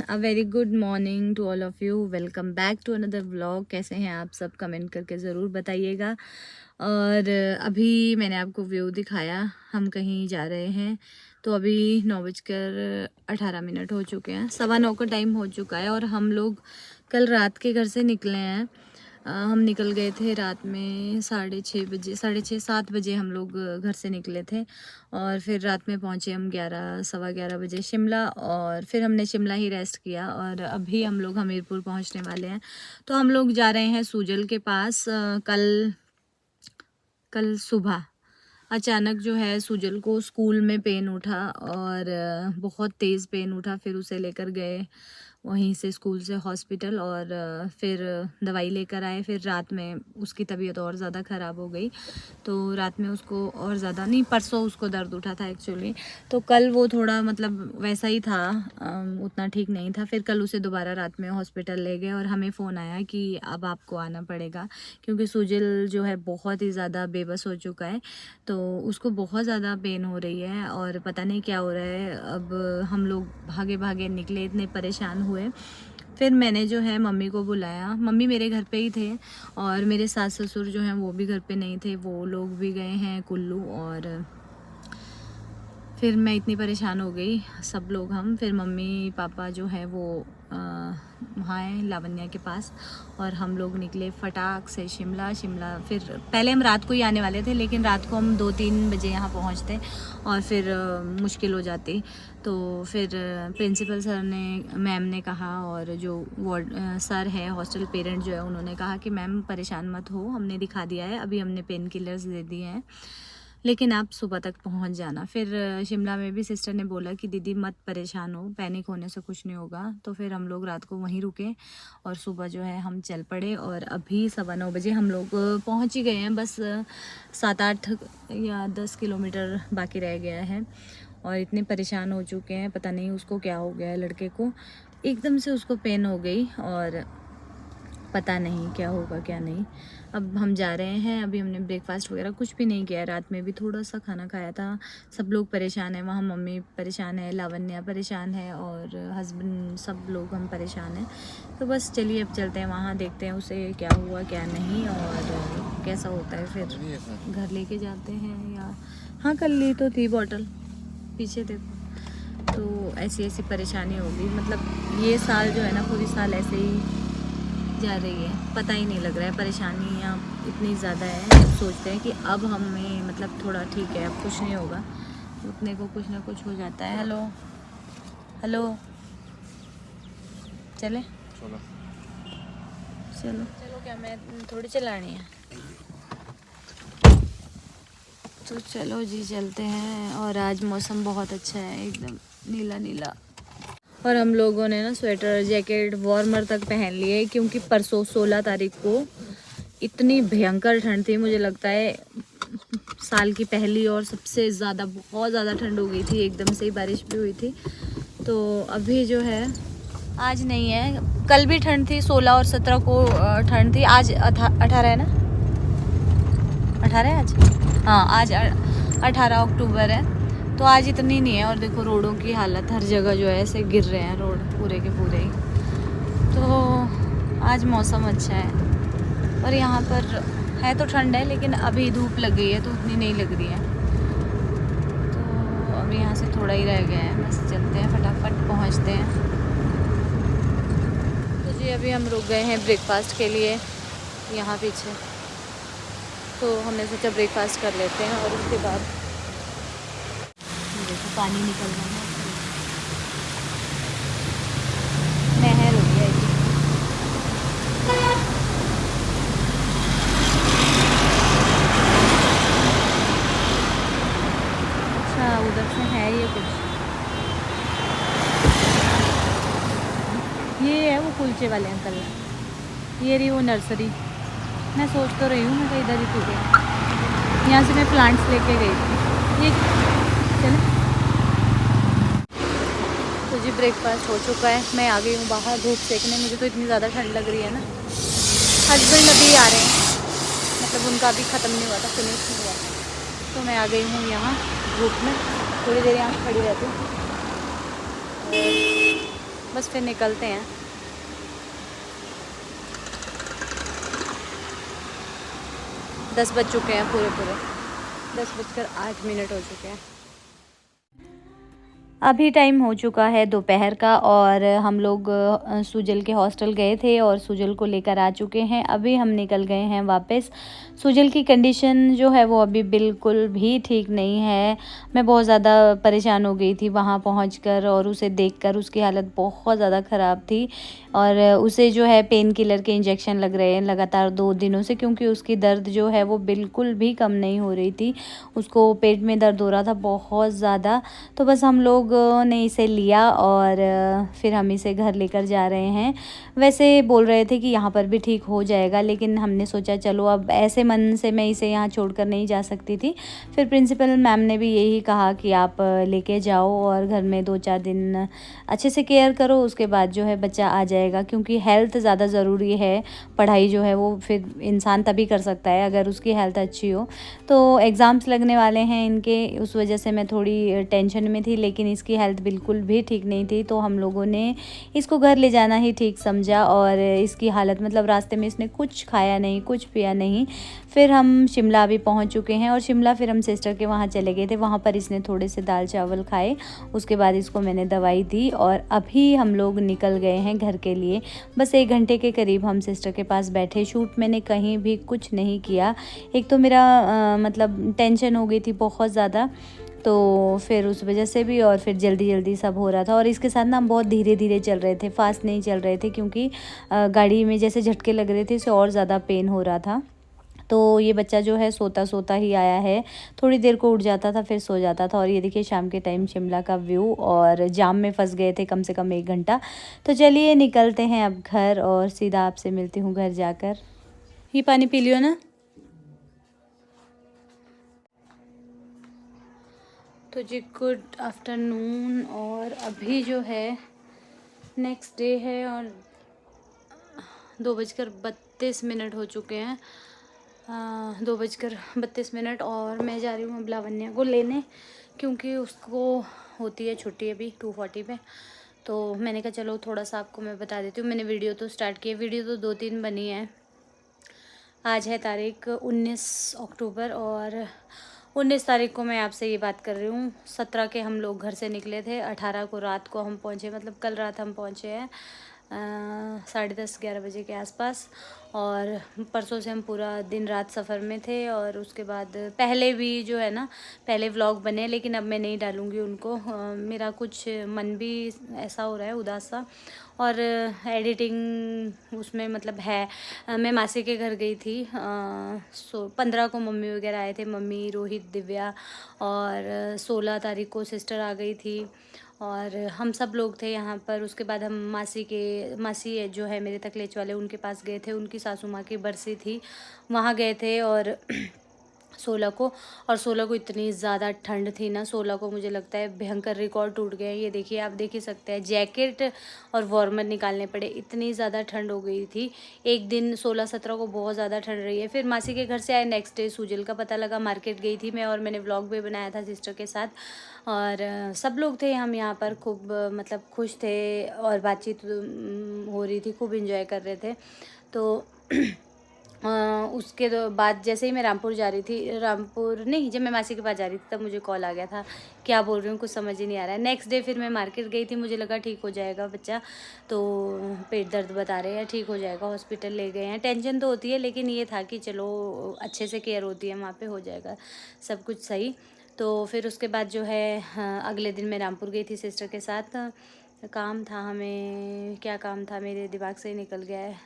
A very good morning to all of you. Welcome back to another vlog. कैसे हैं आप सब? Comment करके ज़रूर बताइएगा। और अभी मैंने आपको व्यू दिखाया, हम कहीं जा रहे हैं। तो अभी 9:18 हो चुके हैं, 9:15 का टाइम हो चुका है और हम लोग कल रात के घर से निकले हैं। हम निकल गए थे रात में 6:30 बजे, 6:30 7 बजे हम लोग घर से निकले थे और फिर रात में पहुँचे हम 11 सवा 11 बजे शिमला। और फिर हमने शिमला ही रेस्ट किया और अभी हम लोग हमीरपुर पहुँचने वाले हैं। तो हम लोग जा रहे हैं सूजल के पास। कल सुबह अचानक जो है सूजल को स्कूल में पेन उठा और बहुत तेज़ पेन उठा। फिर उसे लेकर गए वहीं से स्कूल से हॉस्पिटल और फिर दवाई लेकर आए। फिर रात में उसकी तबीयत और ज़्यादा ख़राब हो गई। तो रात में उसको और ज़्यादा नहीं, परसों उसको दर्द उठा था एक्चुअली। तो कल वो थोड़ा मतलब वैसा ही था, उतना ठीक नहीं था। फिर कल उसे दोबारा रात में हॉस्पिटल ले गए और हमें फ़ोन आया कि अब आपको आना पड़ेगा क्योंकि सूजल जो है बहुत ही ज़्यादा बेबस हो चुका है। तो उसको बहुत ज़्यादा पेन हो रही है और पता नहीं क्या हो रहा है। अब हम लोग भागे भागे निकले, इतने परेशान हुए। फिर मैंने जो है मम्मी को बुलाया। मम्मी मेरे घर पे ही थे और मेरे सास ससुर जो हैं वो भी घर पे नहीं थे, वो लोग भी गए हैं कुल्लू। और फिर मैं इतनी परेशान हो गई, सब लोग हम। फिर मम्मी पापा जो है वो वहाँ हैं लावण्या के पास और हम लोग निकले फटाक से शिमला। फिर पहले हम रात को ही आने वाले थे लेकिन रात को हम 2-3 बजे यहाँ पहुँचते और फिर मुश्किल हो जाती। तो फिर प्रिंसिपल सर ने, मैम ने कहा और जो वार्ड सर है, हॉस्टल पेरेंट जो है, उन्होंने कहा कि मैम परेशान मत हो, हमने दिखा दिया है, अभी हमने पेन किलर्स दे दिए हैं लेकिन आप सुबह तक पहुंच जाना। फिर शिमला में भी सिस्टर ने बोला कि दीदी मत परेशान हो, पैनिक होने से कुछ नहीं होगा। तो फिर हम लोग रात को वहीं रुके और सुबह जो है हम चल पड़े और अभी 9:15 बजे हम लोग पहुंच ही गए हैं। बस 7-8 या 10 किलोमीटर बाकी रह गया है और इतने परेशान हो चुके हैं, पता नहीं उसको क्या हो गया है। लड़के को एकदम से उसको पेन हो गई और पता नहीं क्या होगा क्या नहीं। अब हम जा रहे हैं। अभी हमने ब्रेकफास्ट वगैरह कुछ भी नहीं किया, रात में भी थोड़ा सा खाना खाया था। सब लोग परेशान हैं वहाँ, मम्मी परेशान है, लावण्या परेशान है और हस्बैंड, सब लोग हम परेशान हैं। तो बस चलिए अब चलते हैं वहाँ, देखते हैं उसे क्या हुआ क्या नहीं और कैसा होता है फिर घर लेके जाते हैं। या हाँ, कल ली तो थी बॉटल, पीछे देखो। तो ऐसी परेशानी होगी, मतलब ये साल जो है ना, पूरी साल ऐसे ही जा रही है, पता ही नहीं लग रहा है। परेशानियाँ इतनी ज़्यादा है, अब सोचते हैं कि अब हमें मतलब थोड़ा ठीक है, अब कुछ नहीं होगा, उतने को कुछ ना कुछ हो जाता है। हेलो हेलो, चले चलो चलो चलो, क्या मैं थोड़ी चलानी है? तो चलो जी चलते हैं। और आज मौसम बहुत अच्छा है, एकदम नीला नीला। और हम लोगों ने ना स्वेटर जैकेट वार्मर तक पहन लिए क्योंकि परसों 16 तारीख को इतनी भयंकर ठंड थी। मुझे लगता है साल की पहली और सबसे ज़्यादा, बहुत ज़्यादा ठंड हो गई थी, एकदम से ही बारिश भी हुई थी। तो अभी जो है, आज नहीं है, कल भी ठंड थी, 16 और 17 को ठंड थी। आज 18 है ना, 18 है आज, हाँ आज 18 अक्टूबर है। तो आज इतनी नहीं है। और देखो रोडों की हालत, हर जगह जो है ऐसे गिर रहे हैं रोड पूरे के पूरे ही। तो आज मौसम अच्छा है और यहाँ पर है तो ठंड है लेकिन अभी धूप लग गई है तो उतनी नहीं लग रही है। तो अब यहाँ से थोड़ा ही रह गया है, बस चलते हैं, फटाफट पहुँचते हैं। तो जी अभी हम रुक गए हैं ब्रेकफास्ट के लिए यहाँ पीछे। तो हमने सोचा ब्रेकफास्ट कर लेते हैं और उसके बाद देखो पानी निकल रहा है, नहर हो गया है। अच्छा, उधर से है ये कुछ, ये है वो कुलचे वाले अंकल, ये रही वो नर्सरी। मैं सोच तो रही हूँ मैं कहीं इधर ही थी, यहाँ से मैं प्लांट्स लेके गई थी। ये चलो। तो जी ब्रेकफास्ट हो चुका है, मैं आ गई हूँ बाहर धूप सेकने, मुझे तो इतनी ज़्यादा ठंड लग रही है ना। हस्बैंड अभी आ रहे हैं, मतलब उनका अभी ख़त्म नहीं हुआ था, फिनिश नहीं हुआ था। तो मैं आ गई हूँ यहाँ धूप में, थोड़ी देर यहाँ खड़ी रहती हूँ। बस फिर निकलते हैं। दस बज चुके हैं, पूरे 10:08 हो चुके हैं। अभी टाइम हो चुका है दोपहर का और हम लोग सुजल के हॉस्टल गए थे और सुजल को लेकर आ चुके हैं। अभी हम निकल गए हैं वापस। सुजल की कंडीशन जो है वो अभी बिल्कुल भी ठीक नहीं है। मैं बहुत ज़्यादा परेशान हो गई थी वहाँ पहुँचकर और उसे देखकर। उसकी हालत बहुत ज़्यादा ख़राब थी और उसे जो है पेन किलर के इंजेक्शन लग रहे हैं लगातार 2 दिनों से, क्योंकि उसकी दर्द जो है वो बिल्कुल भी कम नहीं हो रही थी। उसको पेट में दर्द हो रहा था बहुत ज़्यादा। तो बस हम लोग ने इसे लिया और फिर हम इसे घर लेकर जा रहे हैं। वैसे बोल रहे थे कि यहाँ पर भी ठीक हो जाएगा, लेकिन हमने सोचा चलो अब ऐसे मन से मैं इसे यहाँ छोड़कर नहीं जा सकती थी। फिर प्रिंसिपल मैम ने भी यही कहा कि आप लेके जाओ और घर में 2-4 दिन अच्छे से केयर करो, उसके बाद जो है बच्चा आ जाएगा, क्योंकि हेल्थ ज़्यादा ज़रूरी है। पढ़ाई जो है वो फिर इंसान तभी कर सकता है अगर उसकी हेल्थ अच्छी हो। तो एग्ज़ाम्स लगने वाले हैं इनके, उस वजह से मैं थोड़ी टेंशन में थी, लेकिन इसकी हेल्थ बिल्कुल भी ठीक नहीं थी। तो हम लोगों ने इसको घर ले जाना ही ठीक समझा और इसकी हालत मतलब रास्ते में इसने कुछ खाया नहीं, कुछ पिया नहीं। फिर हम शिमला भी पहुंच चुके हैं और शिमला फिर हम सिस्टर के वहाँ चले गए थे। वहाँ पर इसने थोड़े से दाल चावल खाए, उसके बाद इसको मैंने दवाई दी और अभी हम लोग निकल गए हैं घर के लिए। बस 1 घंटे के करीब हम सिस्टर के पास बैठे। शूट मैंने कहीं भी कुछ नहीं किया। एक तो मेरा मतलब टेंशन हो गई थी बहुत ज़्यादा, तो फिर उस वजह से भी, और फिर जल्दी जल्दी सब हो रहा था। और इसके साथ ना हम बहुत धीरे धीरे चल रहे थे, फास्ट नहीं चल रहे थे, क्योंकि गाड़ी में जैसे झटके लग रहे थे इससे और ज़्यादा पेन हो रहा था। तो ये बच्चा जो है सोता सोता ही आया है। थोड़ी देर को उठ जाता था फिर सो जाता था। और ये देखिए शाम के टाइम शिमला का व्यू, और जाम में फंस गए थे कम से कम 1 घंटा। तो चलिए निकलते हैं अब घर और सीधा आपसे मिलती हूँ घर जाकर। ये पानी पी लियो ना। तो जी गुड आफ्टरनून, और अभी जो है नेक्स्ट डे है और 2:32 हो चुके हैं। 2:32 और मैं जा रही हूँ अब लावण्या को लेने, क्योंकि उसको होती है छुट्टी अभी 2:40 पे। तो मैंने कहा चलो थोड़ा सा आपको मैं बता देती हूँ। मैंने वीडियो तो स्टार्ट की है, वीडियो तो 2-3 बनी है। आज है तारीख 19 अक्टूबर और 19 तारीख को मैं आपसे ये बात कर रही हूँ। 17 के हम लोग घर से निकले थे, 18 को रात को हम पहुँचे, मतलब कल रात हम पहुँचे हैं 10:30-11 बजे के आसपास। और परसों से हम पूरा दिन रात सफ़र में थे। और उसके बाद पहले भी जो है ना, पहले व्लॉग बने, लेकिन अब मैं नहीं डालूँगी उनको। मेरा कुछ मन भी ऐसा हो रहा है उदास सा, और एडिटिंग उसमें मतलब है। मैं मासी के घर गई थी 15 को मम्मी वगैरह आए थे, मम्मी, रोहित, दिव्या, और 16 तारीख को सिस्टर आ गई थी और हम सब लोग थे यहाँ पर। उसके बाद हम मासी जो है मेरे तकलेच वाले, उनके पास गए थे। उनकी सासू माँ की बरसी थी, वहाँ गए थे। और 16 को, और 16 को इतनी ज़्यादा ठंड थी ना, 16 को मुझे लगता है भयंकर रिकॉर्ड टूट गए। ये देखिए, आप देख ही सकते हैं, जैकेट और वार्मर निकालने पड़े, इतनी ज़्यादा ठंड हो गई थी। एक दिन 16-17 को बहुत ज़्यादा ठंड रही है। फिर मासी के घर से आए, नेक्स्ट डे सुजल का पता लगा। मार्केट गई थी मैं, और मैंने व्लॉग भी बनाया था सिस्टर के साथ। और सब लोग थे हम यहाँ पर, खूब मतलब खुश थे और बातचीत हो रही थी, खूब इंजॉय कर रहे थे। तो उसके बाद जैसे ही मैं रामपुर जा रही थी, रामपुर नहीं, जब मैं मासी के पास जा रही थी तब मुझे कॉल आ गया था। क्या बोल रही हूँ कुछ समझ ही नहीं आ रहा है। नेक्स्ट डे फिर मैं मार्केट गई थी, मुझे लगा ठीक हो जाएगा बच्चा, तो पेट दर्द बता रहे हैं, ठीक हो जाएगा, हॉस्पिटल ले गए हैं। टेंशन तो होती है, लेकिन ये था कि चलो अच्छे से केयर होती है वहाँ पे, हो जाएगा सब कुछ सही। तो फिर उसके बाद जो है अगले दिन मैं रामपुर गई थी सिस्टर के साथ। काम था हमें, क्या काम था मेरे दिमाग से ही निकल गया है।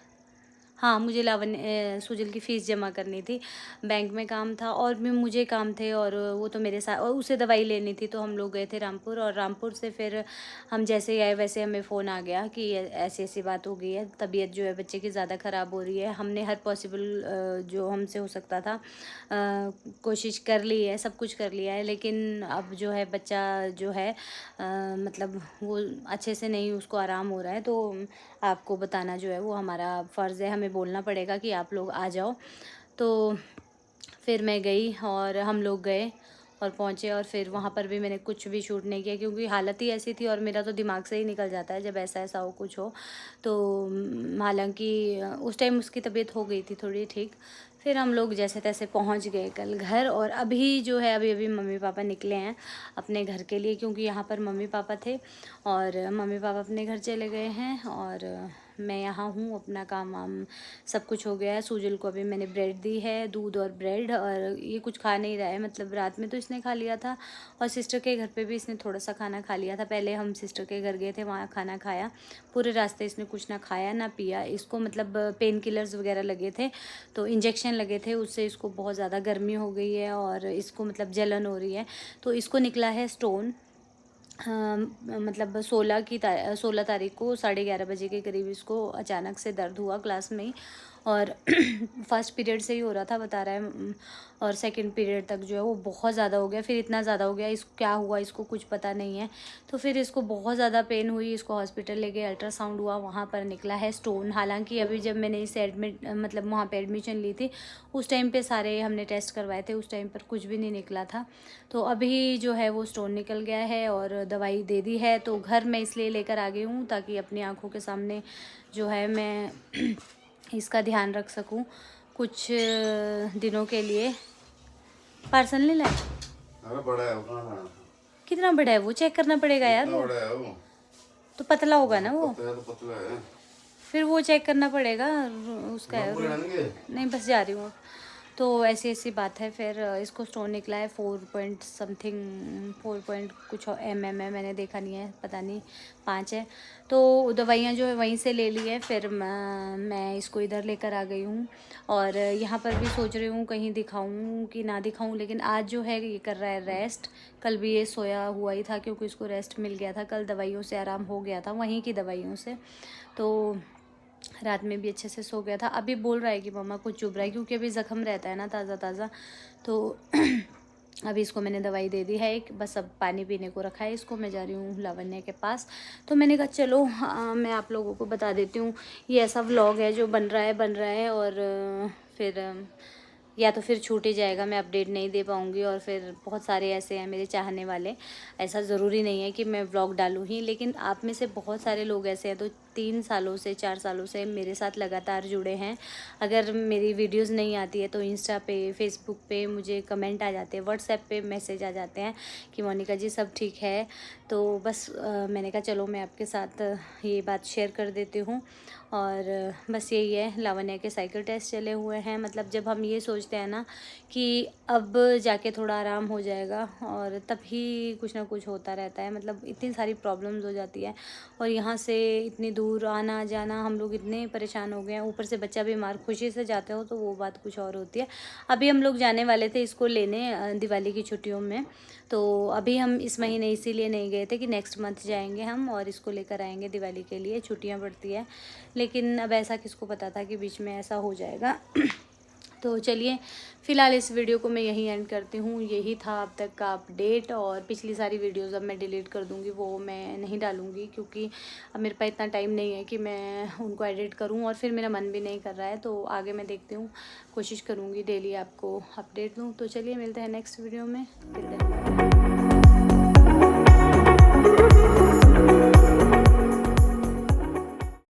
हाँ, मुझे सुजल की फ़ीस जमा करनी थी, बैंक में काम था, और भी मुझे काम थे, और वो तो मेरे साथ, और उसे दवाई लेनी थी। तो हम लोग गए थे रामपुर, और रामपुर से फिर हम जैसे ही आए वैसे हमें फ़ोन आ गया कि ऐसी ऐसी बात हो गई है, तबीयत जो है बच्चे की ज़्यादा ख़राब हो रही है। हमने हर पॉसिबल जो हमसे हो सकता था कोशिश कर ली है, सब कुछ कर लिया है, लेकिन अब जो है बच्चा जो है मतलब वो अच्छे से नहीं, उसको आराम हो रहा है। तो आपको बताना जो है वो हमारा फ़र्ज़ है, हमें बोलना पड़ेगा कि आप लोग आ जाओ। तो फिर मैं गई और हम लोग गए, और पहुँचे, और फिर वहाँ पर भी मैंने कुछ भी शूट नहीं किया क्योंकि हालत ही ऐसी थी, और मेरा तो दिमाग से ही निकल जाता है जब ऐसा ऐसा हो कुछ हो। तो हालांकि उस टाइम उसकी तबीयत हो गई थी थोड़ी ठीक। फिर हम लोग जैसे तैसे पहुंच गए कल घर, और अभी जो है अभी अभी मम्मी पापा निकले हैं अपने घर के लिए, क्योंकि यहाँ पर मम्मी पापा थे और मम्मी पापा अपने घर चले गए हैं, और मैं यहाँ हूँ। अपना काम वाम सब कुछ हो गया है। सूजल को अभी मैंने ब्रेड दी है, दूध और ब्रेड, और ये कुछ खा नहीं रहा है, मतलब रात में तो इसने खा लिया था, और सिस्टर के घर पे भी इसने थोड़ा सा खाना खा लिया था। पहले हम सिस्टर के घर गए थे, वहाँ खाना खाया, पूरे रास्ते इसने कुछ ना खाया ना पिया। इसको मतलब पेन किलर्स वगैरह लगे थे, तो इंजेक्शन लगे थे, उससे इसको बहुत ज़्यादा गर्मी हो गई है और इसको मतलब जलन हो रही है। तो इसको निकला है स्टोन, मतलब 16 तारीख को 11:30 बजे के करीब इसको अचानक से दर्द हुआ क्लास में ही, और फर्स्ट पीरियड से ही हो रहा था बता रहा है, और सेकंड पीरियड तक जो है वो बहुत ज़्यादा हो गया। फिर इतना ज़्यादा हो गया, इसको क्या हुआ इसको कुछ पता नहीं है। तो फिर इसको बहुत ज़्यादा पेन हुई, इसको हॉस्पिटल ले गए, अल्ट्रासाउंड हुआ, वहाँ पर निकला है स्टोन। हालांकि अभी जब मैंने इसे एडमिट मतलब वहाँ पे एडमिशन ली थी उस टाइम पे सारे हमने टेस्ट करवाए थे, उस टाइम पर कुछ भी नहीं निकला था। तो अभी जो है वो स्टोन निकल गया है और दवाई दे दी है। तो घर मैं इसलिए लेकर आ गई हूँ ताकि अपनी आँखों के सामने जो है मैं इसका ध्यान रख सकूं कुछ दिनों के लिए। पार्सल नहीं लाया? अरे बड़ा है वो, कहाँ खाना? कितना बड़ा है वो? चेक करना पड़ेगा यार। कितना वो बड़ा है वो? तो पतला होगा ना वो, पतला है तो पतला है। फिर वो चेक करना पड़ेगा उसका है। पूरे आएंगे? नहीं बस जा रही हूँ। तो ऐसी ऐसी बात है। फिर इसको स्टोन निकला है 4 पॉइंट समथिंग, 4 पॉइंट कुछ mm है, मैंने देखा नहीं है, पता नहीं 5 है। तो दवाइयाँ जो है वहीं से ले ली है। फिर मैं इसको इधर लेकर आ गई हूँ, और यहाँ पर भी सोच रही हूँ कहीं दिखाऊँ कि ना दिखाऊँ, लेकिन आज जो है ये कर रहा है रेस्ट। कल भी ये सोया हुआ ही था क्योंकि इसको रेस्ट मिल गया था, कल दवाइयों से आराम हो गया था, वहीं की दवाइयों से। तो रात में भी अच्छे से सो गया था। अभी बोल रहा है कि मम्मा कुछ चुभ रहा है, क्योंकि अभी ज़ख्म रहता है ना ताज़ा ताज़ा। तो अभी इसको मैंने दवाई दे दी है एक, बस अब पानी पीने को रखा है इसको। मैं जा रही हूँ लावण्य के पास। तो मैंने कहा चलो मैं आप लोगों को बता देती हूँ, ये ऐसा व्लॉग है जो बन रहा है, और फिर या तो फिर छूट ही जाएगा, मैं अपडेट नहीं दे पाऊँगी। और फिर बहुत सारे ऐसे हैं मेरे चाहने वाले, ऐसा ज़रूरी नहीं है कि मैं व्लॉग डालूँ ही, लेकिन आप में से बहुत सारे लोग ऐसे हैं तो 3 सालों से 4 सालों से मेरे साथ लगातार जुड़े हैं। अगर मेरी वीडियोस नहीं आती है तो इंस्टा पे, फेसबुक पे मुझे कमेंट आ जाते हैं, व्हाट्सएप पे मैसेज आ जाते हैं कि मोनिका जी सब ठीक है। तो बस मैंने कहा चलो मैं आपके साथ ये बात शेयर कर देती हूँ। और बस यही है, लावण्य के साइकिल टेस्ट चले हुए हैं। मतलब जब हम ये सोचते हैं ना कि अब जाके थोड़ा आराम हो जाएगा, और तभी कुछ ना कुछ होता रहता है। मतलब इतनी सारी प्रॉब्लम्स हो जाती है, और यहाँ से इतनी दूर आना जाना हम लोग इतने परेशान हो गए हैं, ऊपर से बच्चा बीमार। खुशी से जाते हो तो वो बात कुछ और होती है। अभी हम लोग जाने वाले थे इसको लेने दिवाली की छुट्टियों में, तो अभी हम इस महीने इसीलिए नहीं गए थे कि नेक्स्ट मंथ जाएंगे हम और इसको लेकर आएंगे दिवाली के लिए, छुट्टियां पड़ती है। लेकिन अब ऐसा किसको पता था कि बीच में ऐसा हो जाएगा। तो चलिए फ़िलहाल इस वीडियो को मैं यहीं एंड करती हूँ। यही था अब तक का अपडेट, और पिछली सारी वीडियोज़ अब मैं डिलीट कर दूँगी, वो मैं नहीं डालूँगी क्योंकि अब मेरे पास इतना टाइम नहीं है कि मैं उनको एडिट करूँ, और फिर मेरा मन भी नहीं कर रहा है। तो आगे मैं देखती हूँ, कोशिश करूँगी डेली आपको अपडेट दूँ। तो चलिए मिलते हैं नेक्स्ट वीडियो में, टिल देन बाय।